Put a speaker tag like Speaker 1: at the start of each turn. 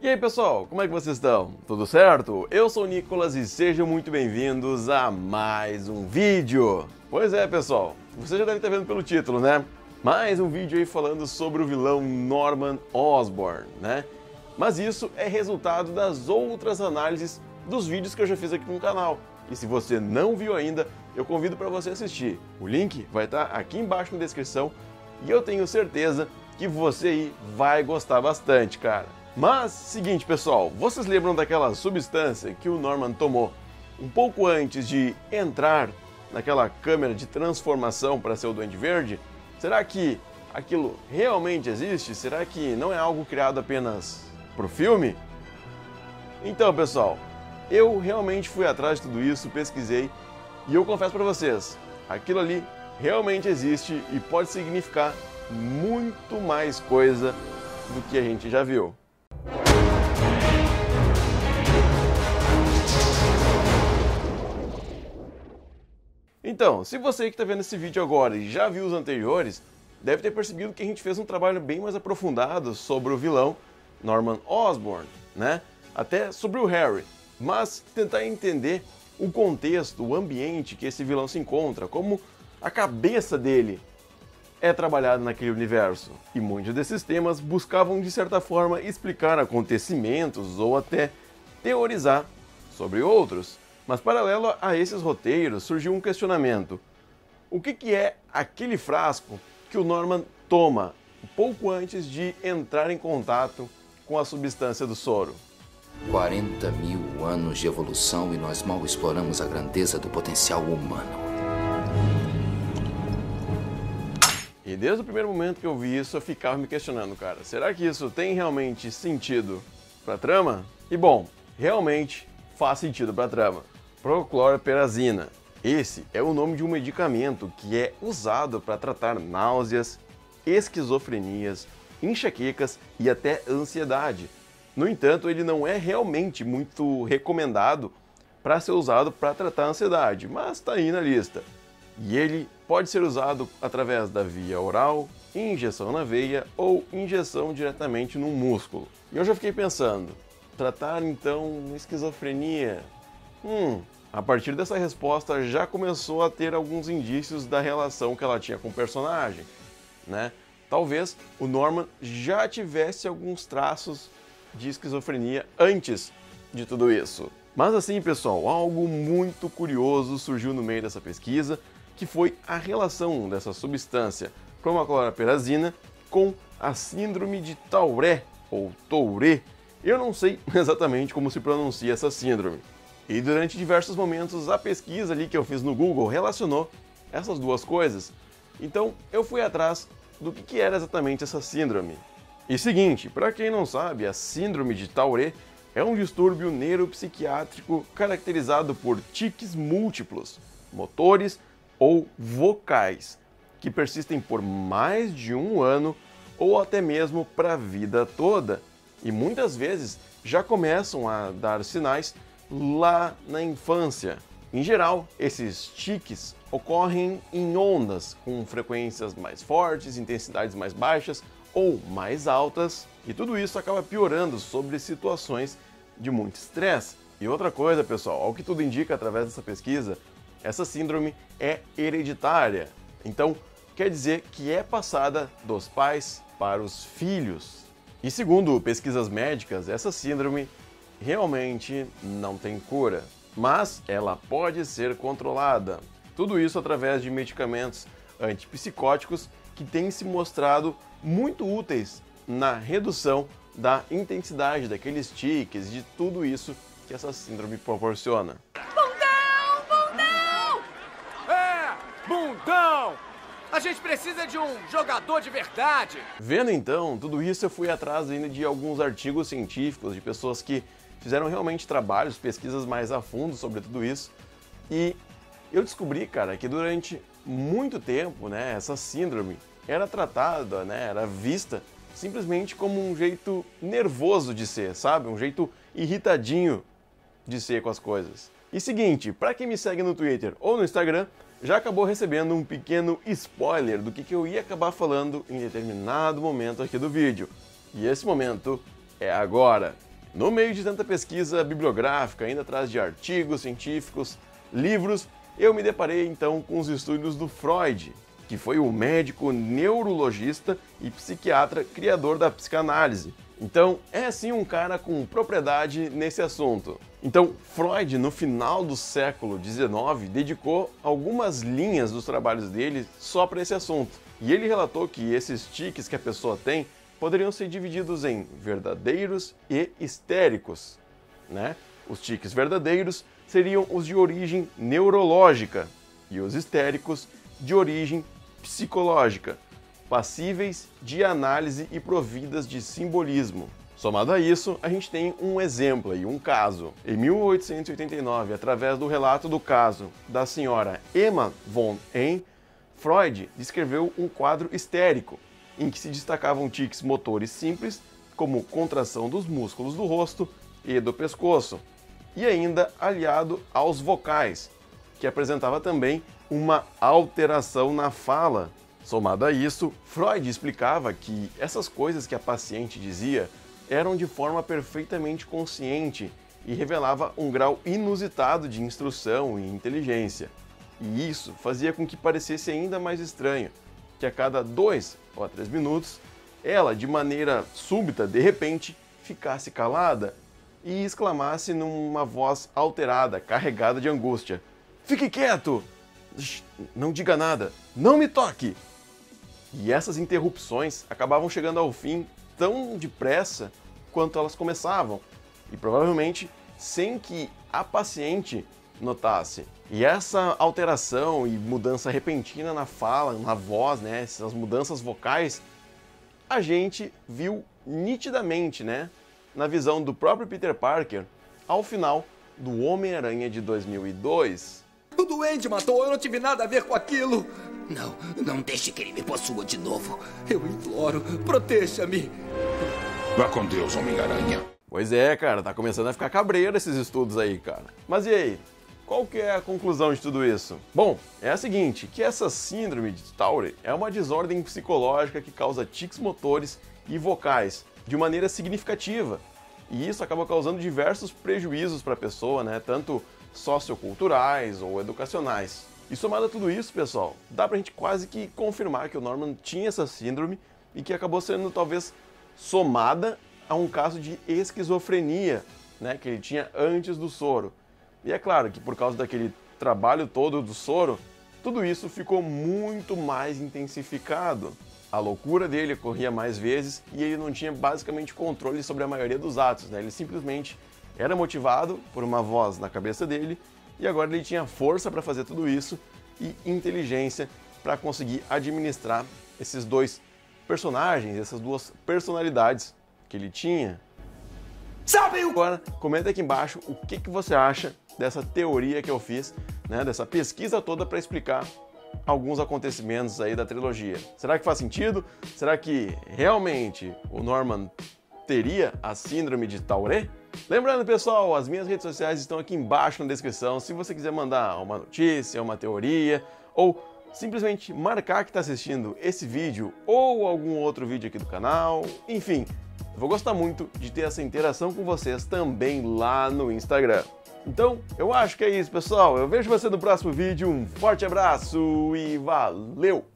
Speaker 1: E aí pessoal, como é que vocês estão? Tudo certo? Eu sou o Nicolas e sejam muito bem-vindos a mais um vídeo. Pois é pessoal, você já deve estar vendo pelo título, né? Mais um vídeo aí falando sobre o vilão Norman Osborn, né? Mas isso é resultado das outras análises dos vídeos que eu já fiz aqui no canal. E se você não viu ainda, eu convido para você assistir. O link vai estar aqui embaixo na descrição e eu tenho certeza que você aí vai gostar bastante, cara. Mas, seguinte pessoal, vocês lembram daquela substância que o Norman tomou um pouco antes de entrar naquela câmera de transformação para ser o Duende Verde? Será que aquilo realmente existe? Será que não é algo criado apenas pro filme? Então pessoal, eu realmente fui atrás de tudo isso, pesquisei e eu confesso para vocês, aquilo ali realmente existe e pode significar muito mais coisa do que a gente já viu. Então, se você que está vendo esse vídeo agora e já viu os anteriores, deve ter percebido que a gente fez um trabalho bem mais aprofundado sobre o vilão Norman Osborn, né? Até sobre o Harry, mas tentar entender o contexto, o ambiente que esse vilão se encontra, como a cabeça dele é trabalhada naquele universo. E muitos desses temas buscavam, de certa forma, explicar acontecimentos ou até teorizar sobre outros. Mas paralelo a esses roteiros, surgiu um questionamento. O que é aquele frasco que o Norman toma pouco antes de entrar em contato com a substância do soro?
Speaker 2: 40.000 anos de evolução e nós mal exploramos a grandeza do potencial humano.
Speaker 1: E desde o primeiro momento que eu vi isso, eu ficava me questionando, cara, será que isso tem realmente sentido pra trama? E bom, realmente faz sentido pra trama. Prochlorperazina. Esse é o nome de um medicamento que é usado para tratar náuseas, esquizofrenias, enxaquecas e até ansiedade. No entanto, ele não é realmente muito recomendado para ser usado para tratar a ansiedade, mas está aí na lista. E ele pode ser usado através da via oral, injeção na veia ou injeção diretamente no músculo. E eu já fiquei pensando, tratar então esquizofrenia? A partir dessa resposta já começou a ter alguns indícios da relação que ela tinha com o personagem, né? Talvez o Norman já tivesse alguns traços de esquizofrenia antes de tudo isso. Mas assim, pessoal, algo muito curioso surgiu no meio dessa pesquisa, que foi a relação dessa substância prochlorperazina com a síndrome de Tourette, ou Tourette. Eu não sei exatamente como se pronuncia essa síndrome. E durante diversos momentos a pesquisa ali que eu fiz no Google relacionou essas duas coisas. Então eu fui atrás do que era exatamente essa síndrome. E seguinte, para quem não sabe, a síndrome de Tourette é um distúrbio neuropsiquiátrico caracterizado por tiques múltiplos, motores ou vocais, que persistem por mais de um ano ou até mesmo para a vida toda. E muitas vezes já começam a dar sinais lá na infância. Em geral, esses tiques ocorrem em ondas com frequências mais fortes, intensidades mais baixas ou mais altas, e tudo isso acaba piorando sobre situações de muito estresse. E outra coisa, pessoal, ao que tudo indica através dessa pesquisa, essa síndrome é hereditária. Então, quer dizer que é passada dos pais para os filhos. E segundo pesquisas médicas, essa síndrome realmente não tem cura, mas ela pode ser controlada. Tudo isso através de medicamentos antipsicóticos que têm se mostrado muito úteis na redução da intensidade daqueles tiques, de tudo isso que essa síndrome proporciona.
Speaker 3: Bundão! A gente precisa de um jogador de verdade!
Speaker 1: Vendo então tudo isso, eu fui atrás ainda de alguns artigos científicos, de pessoas que fizeram realmente trabalhos, pesquisas mais a fundo sobre tudo isso. E eu descobri, cara, que durante muito tempo, né, essa síndrome era tratada, né, era vista simplesmente como um jeito nervoso de ser, sabe? Um jeito irritadinho de ser com as coisas. E seguinte, para quem me segue no Twitter ou no Instagram, já acabou recebendo um pequeno spoiler do que eu ia acabar falando em determinado momento aqui do vídeo. E esse momento é agora. No meio de tanta pesquisa bibliográfica, ainda atrás de artigos científicos, livros, eu me deparei então com os estudos do Freud, que foi o médico neurologista e psiquiatra criador da psicanálise. Então, é sim um cara com propriedade nesse assunto. Então, Freud, no final do século XIX, dedicou algumas linhas dos trabalhos dele só para esse assunto. E ele relatou que esses tiques que a pessoa tem poderiam ser divididos em verdadeiros e histéricos, né? Os tiques verdadeiros seriam os de origem neurológica e os histéricos de origem psicológica, passíveis de análise e providas de simbolismo. Somado a isso, a gente tem um exemplo aí, um caso. Em 1889, através do relato do caso da senhora Emma von Ehn, Freud descreveu um quadro histérico, em que se destacavam tiques motores simples, como contração dos músculos do rosto e do pescoço, e ainda aliado aos vocais, que apresentava também uma alteração na fala. Somado a isso, Freud explicava que essas coisas que a paciente dizia eram de forma perfeitamente consciente e revelava um grau inusitado de instrução e inteligência. E isso fazia com que parecesse ainda mais estranho, que a cada 2 ou 3 minutos, ela, de maneira súbita, de repente, ficasse calada e exclamasse numa voz alterada, carregada de angústia: "Fique quieto! Não diga nada! Não me toque!" E essas interrupções acabavam chegando ao fim tão depressa quanto elas começavam, e provavelmente sem que a paciente notasse. E essa alteração e mudança repentina na fala, na voz, né, essas mudanças vocais, a gente viu nitidamente, né, na visão do próprio Peter Parker, ao final do Homem-Aranha de 2002.
Speaker 3: O duende matou, eu não tive nada a ver com aquilo.
Speaker 2: Não deixe que ele me possua de novo.
Speaker 3: Eu imploro, proteja-me.
Speaker 4: Vá com Deus, Homem-Aranha.
Speaker 1: Pois é, cara, tá começando a ficar cabreiro esses estudos aí, cara. Mas e aí? Qual que é a conclusão de tudo isso? Bom, é a seguinte, que essa síndrome de Tourette é uma desordem psicológica que causa tiques motores e vocais de maneira significativa. E isso acaba causando diversos prejuízos para a pessoa, né, tanto socioculturais ou educacionais. E somado a tudo isso, pessoal, dá pra gente quase que confirmar que o Norman tinha essa síndrome e que acabou sendo talvez somada a um caso de esquizofrenia, né, que ele tinha antes do soro. E é claro que por causa daquele trabalho todo do soro, tudo isso ficou muito mais intensificado. A loucura dele ocorria mais vezes e ele não tinha basicamente controle sobre a maioria dos atos, né? Ele simplesmente era motivado por uma voz na cabeça dele e agora ele tinha força para fazer tudo isso e inteligência para conseguir administrar esses dois personagens, essas duas personalidades que ele tinha.
Speaker 3: Sabe o...
Speaker 1: Agora, comenta aqui embaixo o que você acha dessa teoria que eu fiz, né, dessa pesquisa toda para explicar alguns acontecimentos aí da trilogia. Será que faz sentido? Será que realmente o Norman teria a síndrome de Tourette? Lembrando, pessoal, as minhas redes sociais estão aqui embaixo na descrição. Se você quiser mandar uma notícia, uma teoria, ou simplesmente marcar que está assistindo esse vídeo ou algum outro vídeo aqui do canal, enfim, eu vou gostar muito de ter essa interação com vocês também lá no Instagram. Então, eu acho que é isso, pessoal. Eu vejo você no próximo vídeo. Um forte abraço e valeu!